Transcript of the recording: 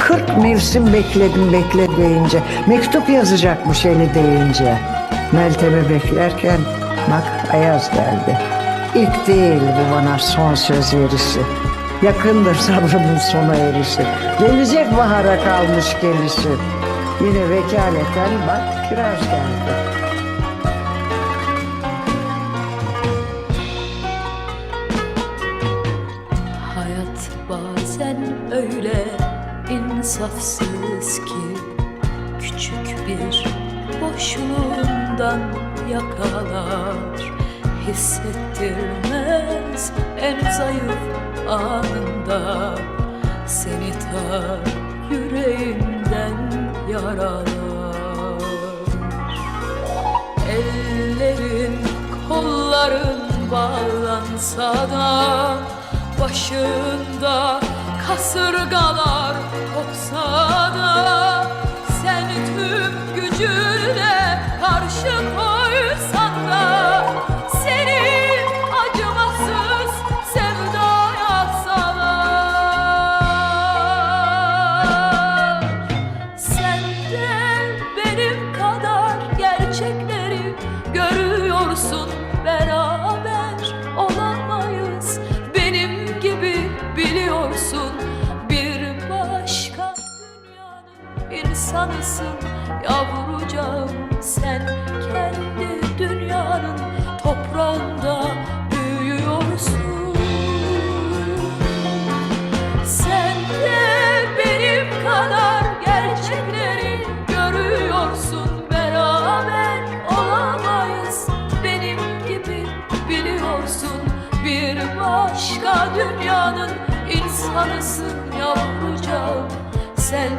40 mevsim bekledim bekleyince. Mektup yazacakmış eli değince. Meltem'i beklerken bak Ayaz geldi. İlk değil bu bana son söz verisi. Yakındır sabrımın sona erişi. Gelecek bahara kalmış gelişi. Yine vekaleten bak kiraz geldi. Hayat bazen öyle insafsız ki küçük bir boşluğundan yakalar, hissettirmez en zayıf anında, seni ta yüreğinden yaralar. Ellerin kolların bağlansa da, başında kasırgalar kopsa da, sen tüm gücüne karşı koysan da, seni acımasız sevdaya salar. Sen de benim kadar gerçekleri görüyorsun, beraber olamayız. Benim gibi biliyorsun, bir başka dünyanın insanısın yavrucağım. Sen kendi dünyanın toprağında büyüyorsun. Sen de benim kadar gerçekleri görüyorsun, beraber olamayız. Benim gibi biliyorsun, bir başka dünyanın insanısın yavrucağım. Sen